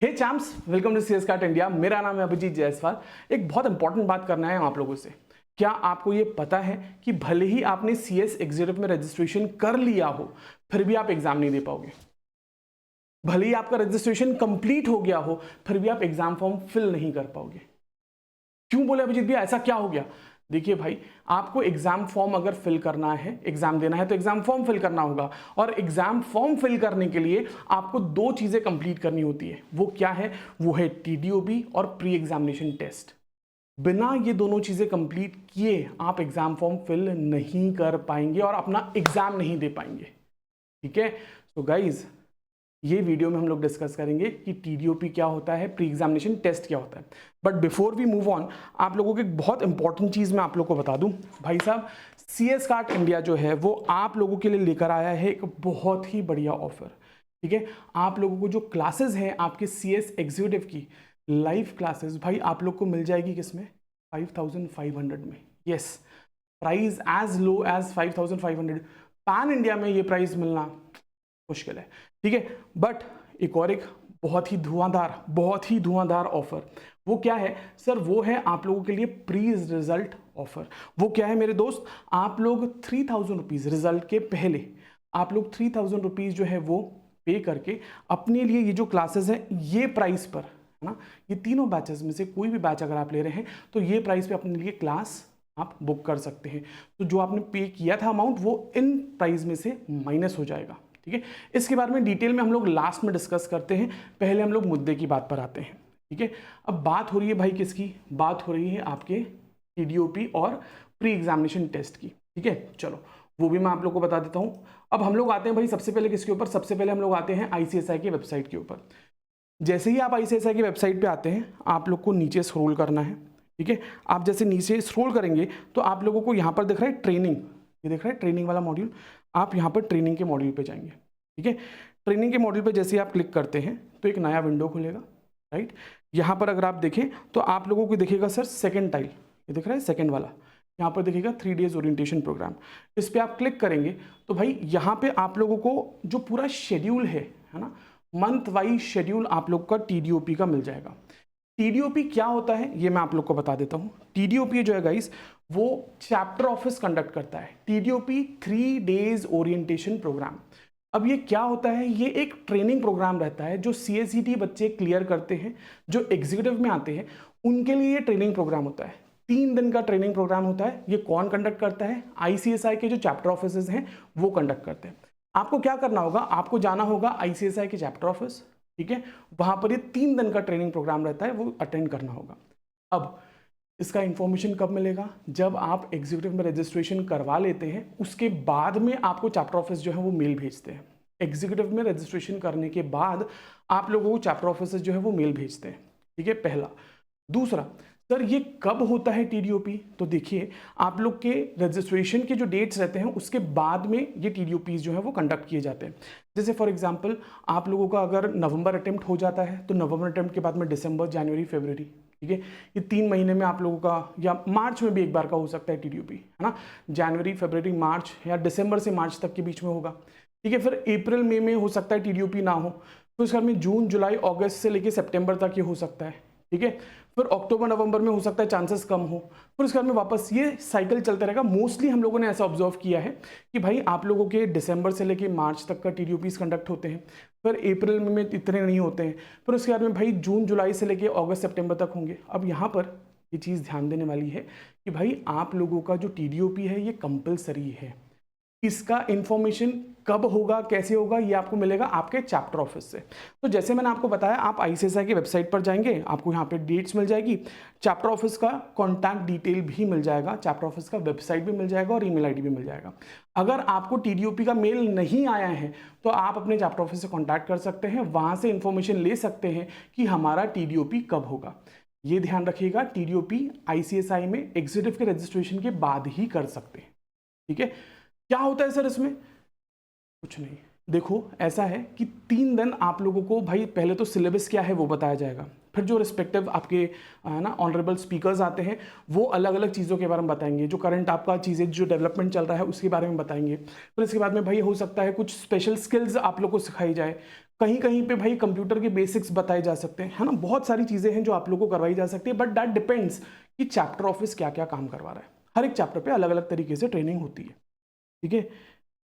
Hey champs, welcome to CS cart India. मेरा नाम है अभिजीत जायसवाल। एक बहुत इंपॉर्टेंट बात करना है आप लोगों से। क्या आपको ये पता है कि भले ही आपने सीएस एग्जीक्यूटिव में रजिस्ट्रेशन कर लिया हो, फिर भी आप एग्जाम नहीं दे पाओगे। भले ही आपका रजिस्ट्रेशन कंप्लीट हो गया हो, फिर भी आप एग्जाम फॉर्म फिल नहीं कर पाओगे। क्यों बोले अभिजीत भैया, ऐसा क्या हो गया? देखिए भाई, आपको एग्जाम फॉर्म अगर फिल करना है, एग्जाम देना है, तो एग्जाम फॉर्म फिल करना होगा। और एग्जाम फॉर्म फिल करने के लिए आपको दो चीजें कंप्लीट करनी होती है। वो क्या है? वो है टीडीओबी और प्री एग्जामिनेशन टेस्ट। बिना ये दोनों चीजें कंप्लीट किए आप एग्जाम फॉर्म फिल नहीं कर पाएंगे और अपना एग्जाम नहीं दे पाएंगे। ठीक है, तो गाइज ये वीडियो में हम लोग डिस्कस करेंगे कि टीडीओपी क्या होता है, प्री एग्जामिनेशन टेस्ट क्या होता है। But before we move on, आप लोगों को एक बहुत इंपॉर्टेंट चीज मैं आप लोगों को बता दूं। भाई साहब, सीएस कार्ट इंडिया जो है वो आप लोगों के लिए लेकर आया है एक बहुत ही बढ़िया ऑफर। ठीक है, आप लोगों को जो क्लासेस हैं आपके सीएस एग्जीक्यूटिव की लाइव क्लासेस, भाई आप लोग को मिल जाएगी किसमें? 5500 में। Yes, price as low as 5500। Pan India में ये प्राइस मिलना मुश्किल है। ठीक है, बट एक बहुत ही धुआंधार ऑफर। वो क्या है सर? वो है आप लोगों के लिए प्री रिजल्ट ऑफर। वो क्या है मेरे दोस्त? आप लोग 3000 रुपीज रिजल्ट के पहले आप लोग 3000 रुपीज जो है वो पे करके अपने लिए ये जो क्लासेस है ये प्राइस पर, है ना, ये तीनों बैचेस में से कोई भी बैच अगर आप ले रहे हैं तो ये प्राइस पे अपने लिए क्लास आप बुक कर सकते हैं। तो जो आपने पे किया था अमाउंट वो इन प्राइस में से माइनस हो जाएगा। ठीक है, इसके बारे में डिटेल में हम लोग लास्ट में डिस्कस करते हैं। पहले हम लोग मुद्दे की बात पर आते हैं। ठीक है, अब बात हो रही है भाई किसकी? बात हो रही है आपके टीडीओपी और प्री एग्जामिनेशन टेस्ट की। ठीक है, चलो वो भी मैं आप लोग को बता देता हूं। अब हम लोग आते हैं भाई सबसे पहले किसके ऊपर? सबसे पहले हम लोग आते हैं आईसीएसआई की वेबसाइट के ऊपर। जैसे ही आप आईसीएसआई की वेबसाइट पे आते हैं, आप लोग को नीचे स्क्रॉल करना है। ठीक है, आप जैसे नीचे स्क्रॉल करेंगे तो आप लोगों को यहाँ पर दिख रहा है ट्रेनिंग, ये दिख रहा है ट्रेनिंग वाला मॉड्यूल। आप यहाँ पर ट्रेनिंग के मॉड्यूल पे जाएंगे। ठीक है, ट्रेनिंग के मॉड्यूल पे जैसे ही आप क्लिक करते हैं तो एक नया विंडो खुलेगा। राइट, यहाँ पर अगर आप देखें तो आप लोगों को दिखेगा सर सेकंड टाइल, ये दिख रहा है सेकंड वाला। यहाँ पर दिखेगा 3 डेज ओरिएंटेशन प्रोग्राम। इस पर आप क्लिक करेंगे तो भाई यहाँ पे आप लोगों को जो पूरा शेड्यूल है ना, मंथ वाइज शेड्यूल आप लोग का टीडीओपी का मिल जाएगा। टीडीओपी क्या होता है ये मैं आप लोग को बता देता हूँ। टीडीओपी जो है गाइस वो चैप्टर ऑफिस कंडक्ट करता है। टीडीओपी 3 डेज ओरिएंटेशन प्रोग्राम। अब ये क्या होता है? ये एक ट्रेनिंग प्रोग्राम रहता है जो सीएसईटी बच्चे क्लियर करते हैं, जो एग्जीक्यूटिव में आते हैं उनके लिए ये ट्रेनिंग प्रोग्राम होता है। 3 दिन का ट्रेनिंग प्रोग्राम होता है। ये कौन कंडक्ट करता है? आईसीएसआई के जो चैप्टर ऑफिस हैं वो कंडक्ट करते हैं। आपको क्या करना होगा? आपको जाना होगा आईसीएसआई के चैप्टर ऑफिस। ठीक है, वहां पर ये 3 दिन का ट्रेनिंग प्रोग्राम रहता है, वो अटेंड करना होगा। अब इसका इंफॉर्मेशन कब मिलेगा? जब आप एग्जीक्यूटिव में रजिस्ट्रेशन करवा लेते हैं, उसके बाद में आपको चैप्टर ऑफिस जो है वो मेल भेजते हैं। एग्जीक्यूटिव में रजिस्ट्रेशन करने के बाद आप लोगों को चैप्टर ऑफिस जो है वो मेल भेजते हैं। ठीक है, पहला। दूसरा, सर ये कब होता है टीडीओपी? तो देखिए, आप लोग के रजिस्ट्रेशन के जो डेट्स रहते हैं उसके बाद में ये टीडीओपी जो है वो कंडक्ट किए जाते हैं। जैसे फॉर एग्जांपल आप लोगों का अगर नवंबर अटेम्प्ट हो जाता है तो नवंबर अटेम्प्ट के बाद में दिसंबर, जनवरी, फरवरी। ठीक है, ये 3 महीने में आप लोगों का, या मार्च में भी एक बार का हो सकता है टीडीओपी, है ना। जनवरी, फरवरी, मार्च या दिसंबर से मार्च तक के बीच में होगा। ठीक है, फिर अप्रैल, मई में हो सकता है टीडीओपी ना हो। फिर उसके बाद में जून, जुलाई, अगस्त से लेकर सितंबर तक ये हो सकता है। ठीक है, फिर अक्टूबर, नवंबर में हो सकता है चांसेस कम हो। फिर उसके बाद में वापस ये साइकिल चलता रहेगा। मोस्टली हम लोगों ने ऐसा ऑब्जर्व किया है कि भाई आप लोगों के दिसंबर से लेकर मार्च तक का टीडीओपीज कंडक्ट होते हैं, फिर अप्रैल में इतने नहीं होते हैं, फिर उसके बाद में भाई जून, जुलाई से लेकर अगस्त, सितंबर तक होंगे। अब यहाँ पर ये चीज़ ध्यान देने वाली है कि भाई आप लोगों का जो टीडीओपी है ये कंपलसरी है। इसका इंफॉर्मेशन कब होगा, कैसे होगा, ये आपको मिलेगा आपके चैप्टर ऑफिस से। तो जैसे मैंने आपको बताया, आप आईसीएसआई की वेबसाइट पर जाएंगे, आपको यहाँ पे डेट्स मिल जाएगी, चैप्टर ऑफिस का कॉन्टैक्ट डिटेल भी मिल जाएगा, चैप्टर ऑफिस का वेबसाइट भी मिल जाएगा और ईमेल आईडी भी मिल जाएगा। अगर आपको टीडीओपी का मेल नहीं आया है तो आप अपने चैप्टर ऑफिस से कॉन्टैक्ट कर सकते हैं, वहां से इंफॉर्मेशन ले सकते हैं कि हमारा टीडीओपी कब होगा। ये ध्यान रखिएगा, टीडीओपी आईसीएसआई में एग्जीक्यूटिव के रजिस्ट्रेशन के बाद ही कर सकते हैं। ठीक है, क्या होता है सर इसमें? कुछ नहीं। देखो ऐसा है कि 3 दिन आप लोगों को भाई पहले तो सिलेबस क्या है वो बताया जाएगा, फिर जो रिस्पेक्टिव आपके ना ऑनरेबल स्पीकर्स आते हैं वो अलग अलग चीज़ों के बारे में बताएंगे, जो करंट आपका चीज़ें जो डेवलपमेंट चल रहा है उसके बारे में बताएंगे। फिर इसके बाद में भाई हो सकता है कुछ स्पेशल स्किल्स आप लोग को सिखाई जाए, कहीं कहीं पे भाई कंप्यूटर के बेसिक्स बताए जा सकते हैं, है ना, बहुत सारी चीजें हैं जो आप लोगों को करवाई जा सकती है, बट दैट डिपेंड्स कि चैप्टर ऑफिस क्या क्या काम करवा रहा है। हर एक चैप्टर पे अलग अलग तरीके से ट्रेनिंग होती है, ठीक है।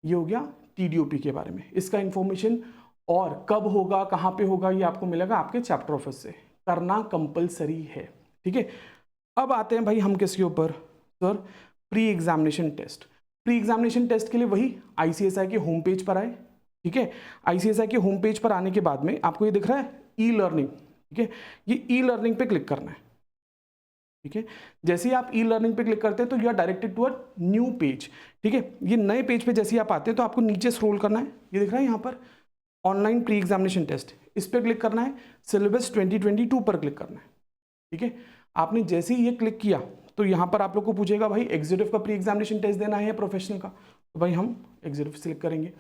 ये हो गया टीडीओपी के बारे में। इसका इंफॉर्मेशन और कब होगा, कहाँ पे होगा, ये आपको मिलेगा आपके चैप्टर ऑफिस से। करना कंपलसरी है, ठीक है। अब आते हैं भाई हम किसके ऊपर, sir pre examination test. Pre examination test के लिए वही आईसीएसआई के होम पेज पर आए, ठीक है। आईसीएसआई के होम पेज पर आने के बाद में आपको ये दिख रहा है ई लर्निंग, ठीक है। ये ई लर्निंग पे क्लिक करना है, ठीक है। जैसे ही आप ई लर्निंग पे क्लिक करते हैं तो you are directed to a new page, ठीक है। ये नए पेज पे जैसे ही आप आते हैं तो आपको नीचे स्क्रॉल करना है, ये दिख रहा है यहाँ पर ऑनलाइन प्री एग्जामिनेशन टेस्ट, इस पर क्लिक करना है। सिलेबस 2022 पर क्लिक करना है, ठीक है। आपने जैसे ही ये क्लिक किया तो यहाँ पर आप लोग को पूछेगा भाई एग्जीक्यूटिव का प्री एग्जामिनेशन टेस्ट देना है या प्रोफेशनल का, तो भाई हम एग्जीक्यूटिव सिलेक्ट करेंगे।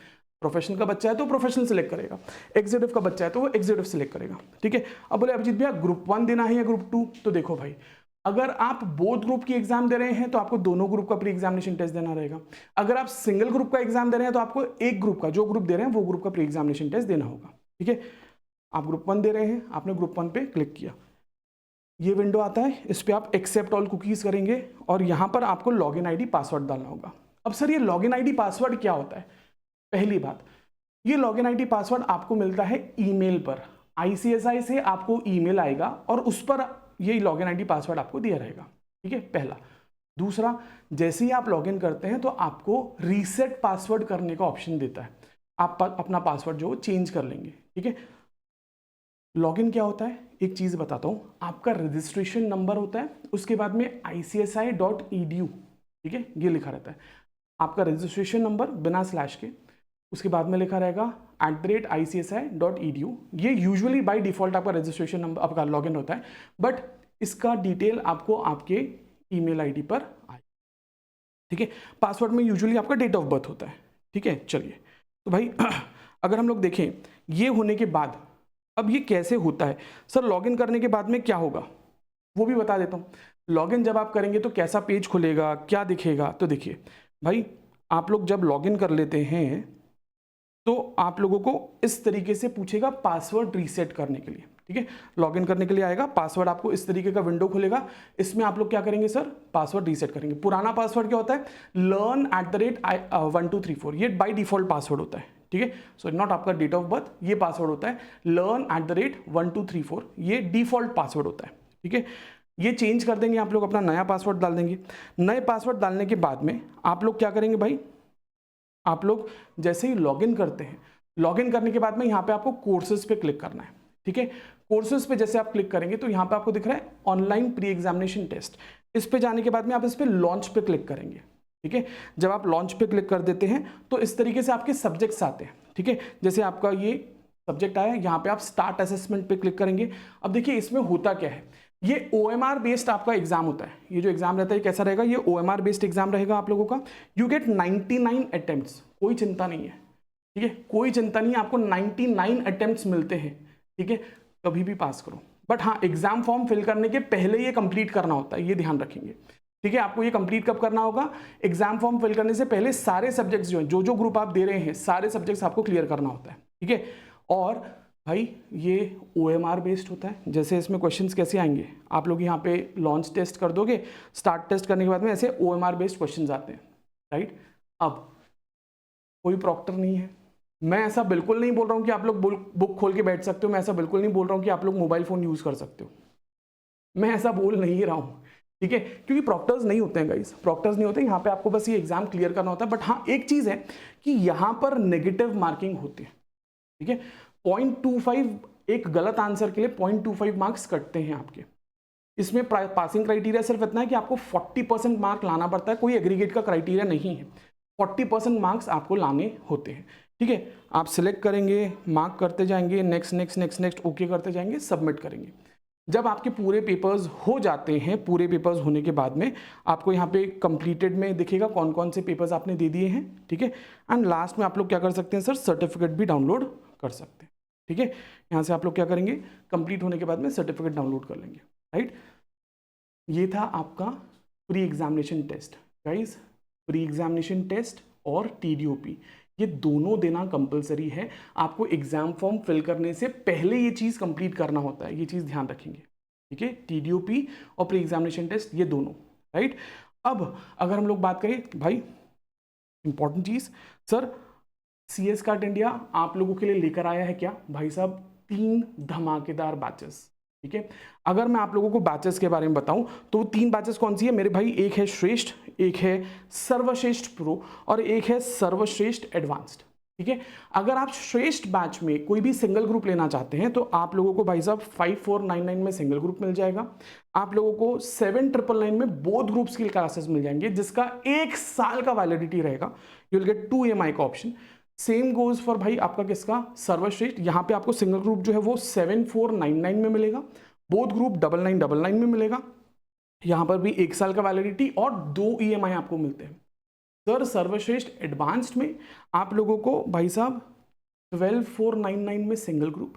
प्रोफेशनल का बच्चा है तो प्रोफेशनल सिलेक्ट करेगा, एग्जीक्यूटिव का बच्चा है तो वो एग्जीक्यूटिव सिलेक्ट करेगा, ठीक है। अब बोले अभिजीत भैया ग्रुप 1 देना है या ग्रुप 2, तो देखो भाई अगर आप बोथ ग्रुप की एग्जाम दे रहे हैं तो आपको दोनों ग्रुप का प्री एग्जामिनेशन टेस्ट देना रहेगा। अगर आप सिंगल ग्रुप का एग्जाम दे रहे हैं तो आपको एक ग्रुप का, जो ग्रुप दे रहे हैं वो ग्रुप का प्री एग्जामिनेशन टेस्ट देना होगा, ठीक है। आप ग्रुप 1 दे रहे हैं, आपने ग्रुप 1 पे क्लिक किया, ये विंडो आता है, इस पे आप एक्सेप्ट ऑल कुकीज करेंगे और यहाँ पर आपको लॉगिन आईडी पासवर्ड डालना होगा। अब सर ये लॉगिन आईडी पासवर्ड क्या होता है? पहली बात, ये लॉगिन आईडी पासवर्ड आपको मिलता है ईमेल पर, आईसीएसआई से आपको ईमेल आएगा और उस पर ये लॉगिन आईडी पासवर्ड आपको दिया रहेगा, ठीक है, पहला। दूसरा, जैसे ही आप लॉगिन करते हैं तो आपको रीसेट पासवर्ड करने का ऑप्शन देता है, आप अपना पासवर्ड जो चेंज कर लेंगे, ठीक है। लॉगिन क्या होता है, एक चीज बताता हूं, आपका रजिस्ट्रेशन नंबर होता है, उसके बाद में ICSI.edu, ठीक है, ये लिखा रहता है आपका रजिस्ट्रेशन नंबर बिना स्लैश के, उसके बाद में लिखा रहेगा @ICSI.edu। ये यूजुअली बाय डिफॉल्ट आपका रजिस्ट्रेशन नंबर, आपका लॉगिन होता है, बट इसका डिटेल आपको आपके ईमेल आईडी पर आए, ठीक है। पासवर्ड में यूजुअली आपका डेट ऑफ बर्थ होता है, ठीक है। चलिए, तो भाई अगर हम लोग देखें ये होने के बाद अब ये कैसे होता है, सर लॉगिन करने के बाद में क्या होगा वो भी बता देता हूँ। लॉगिन जब आप करेंगे तो कैसा पेज खुलेगा, क्या दिखेगा, तो देखिए भाई आप लोग जब लॉगिन कर लेते हैं तो आप लोगों को इस तरीके से पूछेगा पासवर्ड रीसेट करने के लिए, ठीक है। लॉगिन करने के लिए आएगा, पासवर्ड आपको इस तरीके का विंडो खुलेगा, इसमें आप लोग क्या करेंगे सर, पासवर्ड रीसेट करेंगे। पुराना पासवर्ड क्या होता है, learn@1234, ये बाय डिफॉल्ट पासवर्ड होता है, ठीक है। सो नॉट आपका डेट ऑफ बर्थ, ये पासवर्ड होता है learn@1234, ये डिफॉल्ट पासवर्ड होता है, ठीक है। ये चेंज कर देंगे आप लोग, अपना नया पासवर्ड डाल देंगे। नए पासवर्ड डालने के बाद में आप लोग क्या करेंगे भाई, आप लोग जैसे ही लॉगिन करते हैं, लॉगिन करने के बाद में यहाँ पे आपको कोर्सेज पे क्लिक करना है, ठीक है। कोर्सेज पे जैसे आप क्लिक करेंगे तो यहाँ पे आपको दिख रहा है ऑनलाइन प्री एग्जामिनेशन टेस्ट, इस पे जाने के बाद में आप इस पे लॉन्च पे क्लिक करेंगे, ठीक है। जब आप लॉन्च पे क्लिक कर देते हैं तो इस तरीके से आपके सब्जेक्ट्स आते हैं, ठीक है। जैसे आपका ये सब्जेक्ट आया, यहाँ पे आप स्टार्ट असेसमेंट पे क्लिक करेंगे। अब देखिए इसमें होता क्या है, ये OMR बेस्ड आपका एग्जाम होता है, ये जो एग्जाम रहता है कैसा रहेगा, ये OMR बेस्ड एग्जाम रहेगा आप लोगों का। यू गेट 99 अटेम्प्ट्स, कोई चिंता नहीं है, ठीक है, कोई चिंता नहीं है, आपको 99 अटेम्प्ट्स मिलते हैं, ठीक है, कभी भी पास करो। बट हाँ, एग्जाम फॉर्म फिल करने के पहले ये कंप्लीट करना होता है, ये ध्यान रखेंगे, ठीक है। आपको ये कंप्लीट कब करना होगा, एग्जाम फॉर्म फिल करने से पहले सारे सब्जेक्ट्स जो हैं, जो ग्रुप आप दे रहे हैं, सारे सब्जेक्ट्स आपको क्लियर करना होता है, ठीक है। और भाई ये OMR बेस्ड होता है, जैसे इसमें क्वेश्चंस कैसे आएंगे, आप लोग यहाँ पे लॉन्च टेस्ट कर दोगे, स्टार्ट टेस्ट करने के बाद में ऐसे OMR बेस्ड क्वेश्चंस आते हैं, राइट। अब कोई प्रॉक्टर नहीं है, मैं ऐसा बिल्कुल नहीं बोल रहा हूँ कि आप लोग बुक खोल के बैठ सकते हो, मैं ऐसा बिल्कुल नहीं बोल रहा हूँ कि आप लोग मोबाइल फोन यूज कर सकते हो, मैं ऐसा बोल नहीं रहा हूँ, ठीक है, क्योंकि प्रॉक्टर्स नहीं होते हैं गाइस, प्रॉक्टर्स नहीं होते, यहाँ पे आपको बस ये एग्जाम क्लियर करना होता है। बट हाँ, एक चीज है कि यहाँ पर नेगेटिव मार्किंग होती है, ठीक है। 0.25 एक गलत आंसर के लिए 0.25 मार्क्स कटते हैं आपके। इसमें पासिंग क्राइटेरिया सिर्फ इतना है कि आपको 40% मार्क लाना पड़ता है, कोई एग्रीगेट का क्राइटेरिया नहीं है, 40% मार्क्स आपको लाने होते हैं, ठीक है। आप सिलेक्ट करेंगे, मार्क करते जाएंगे, next next next next okay करते जाएंगे, सबमिट करेंगे। जब आपके पूरे पेपर्स हो जाते हैं, पूरे पेपर्स होने के बाद में आपको यहाँ पे कंप्लीटेड में दिखेगा कौन कौन से पेपर्स आपने दे दिए हैं, ठीक है। एंड लास्ट में आप लोग क्या कर सकते हैं सर, सर्टिफिकेट भी डाउनलोड कर सकते हैं, ठीक है। यहाँ से आप लोग क्या करेंगे, कंप्लीट होने के बाद में सर्टिफिकेट डाउनलोड कर लेंगे, राइट। ये था आपका pre examination test guys, pre examination test और TDOP, ये दोनों देना कंपलसरी है। आपको एग्जाम फॉर्म फिल करने से पहले ये चीज़ कंप्लीट करना होता है, ये चीज़ ध्यान रखेंगे, ठीक है। टीडीओपी और प्री एग्जामिनेशन टेस्ट ये दोनों, राइट। अब अगर हम लोग बात करें भाई, इंपॉर्टेंट चीज़, सर CS कार्ट इंडिया आप लोगों के लिए लेकर आया है क्या भाई साहब, 3 धमाकेदार बैचेस, ठीक है। अगर मैं आप लोगों को बैचेस के बारे में बताऊं तो 3 बैचेस कौन सी है मेरे भाई, एक है श्रेष्ठ, एक है सर्वश्रेष्ठ प्रो और एक है सर्वश्रेष्ठ एडवांस्ड, ठीक है। अगर आप श्रेष्ठ बैच में कोई भी सिंगल ग्रुप लेना चाहते हैं तो आप लोगों को भाई साहब 5499 में सिंगल ग्रुप मिल जाएगा, आप लोगों को 7999 में बोथ ग्रुप्स की क्लासेस मिल जाएंगे जिसका 1 साल का वैलिडिटी रहेगा, यू विल गेट 2 EMI का ऑप्शन। सेम गोज फॉर भाई आपका किसका, सर्वश्रेष्ठ, यहाँ पे आपको सिंगल ग्रुप जो है वो 7499 में मिलेगा, बोथ ग्रुप 9999 में मिलेगा, यहाँ पर भी 1 साल का वैलिडिटी और 2 EMI आपको मिलते हैं। सर सर्वश्रेष्ठ एडवांस्ड में आप लोगों को भाई साहब 12499 में सिंगल ग्रुप,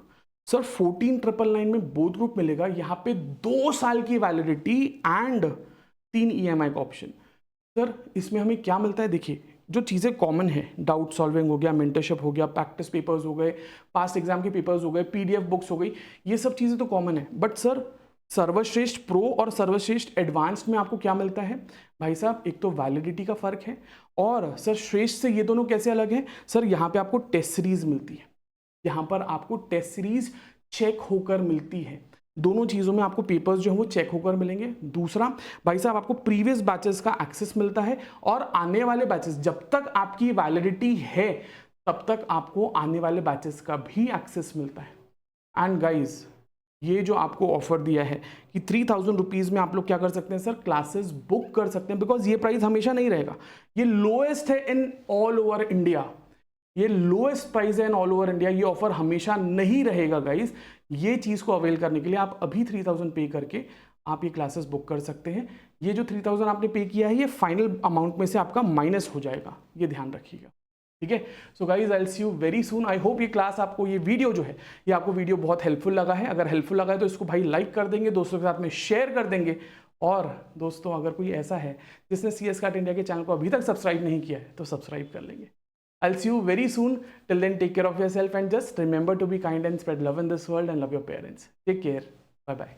सर 14999 में बोथ ग्रुप मिलेगा, यहाँ पे 2 साल की वैलिडिटी एंड 3 EMI का ऑप्शन। सर इसमें हमें क्या मिलता है, देखिए जो चीज़ें कॉमन है, डाउट सॉल्विंग हो गया, मेंटरशिप हो गया, प्रैक्टिस पेपर्स हो गए, पास्ट एग्जाम के पेपर्स हो गए, PDF बुक्स हो गई, ये सब चीज़ें तो कॉमन है। बट सर सर्वश्रेष्ठ प्रो और सर्वश्रेष्ठ एडवांस्ड में आपको क्या मिलता है भाई साहब, एक तो वैलिडिटी का फर्क है, और सर श्रेष्ठ से ये दोनों कैसे अलग है, सर यहाँ पे आपको टेस्ट सीरीज मिलती है, यहाँ पर आपको टेस्ट सीरीज चेक होकर मिलती है, दोनों चीज़ों में आपको पेपर्स जो हैं वो चेक होकर मिलेंगे। दूसरा भाई साहब आपको प्रीवियस बैचेस का एक्सेस मिलता है, और आने वाले बैचेस जब तक आपकी वैलिडिटी है तब तक आपको आने वाले बैचेस का भी एक्सेस मिलता है। एंड गाइज ये जो आपको ऑफर दिया है कि 3000 रुपीज़ में आप लोग क्या कर सकते हैं सर, क्लासेस बुक कर सकते हैं, बिकॉज ये प्राइस हमेशा नहीं रहेगा, ये लोएस्ट है इन ऑल ओवर इंडिया, ये लोएस्ट प्राइस है इन ऑल ओवर इंडिया, ये ऑफर हमेशा नहीं रहेगा गाइज। ये चीज़ को अवेल करने के लिए आप अभी 3000 पे करके आप ये क्लासेस बुक कर सकते हैं। ये जो 3000 आपने पे किया है ये फाइनल अमाउंट में से आपका माइनस हो जाएगा, ये ध्यान रखिएगा, ठीक है। So guys I will see you very soon. I hope ये क्लास आपको, ये वीडियो जो है ये आपको वीडियो बहुत हेल्पफुल लगा है। अगर हेल्पफुल लगा है तो इसको भाई लाइक कर देंगे, दोस्तों के साथ में शेयर कर देंगे, और दोस्तों अगर कोई ऐसा है जिसने CS कार्ट इंडिया के चैनल को अभी तक सब्सक्राइब नहीं किया है तो सब्सक्राइब कर लेंगे। I'll see you very soon. Till then, take care of yourself and just remember to be kind and spread love in this world and love your parents. Take care. Bye bye.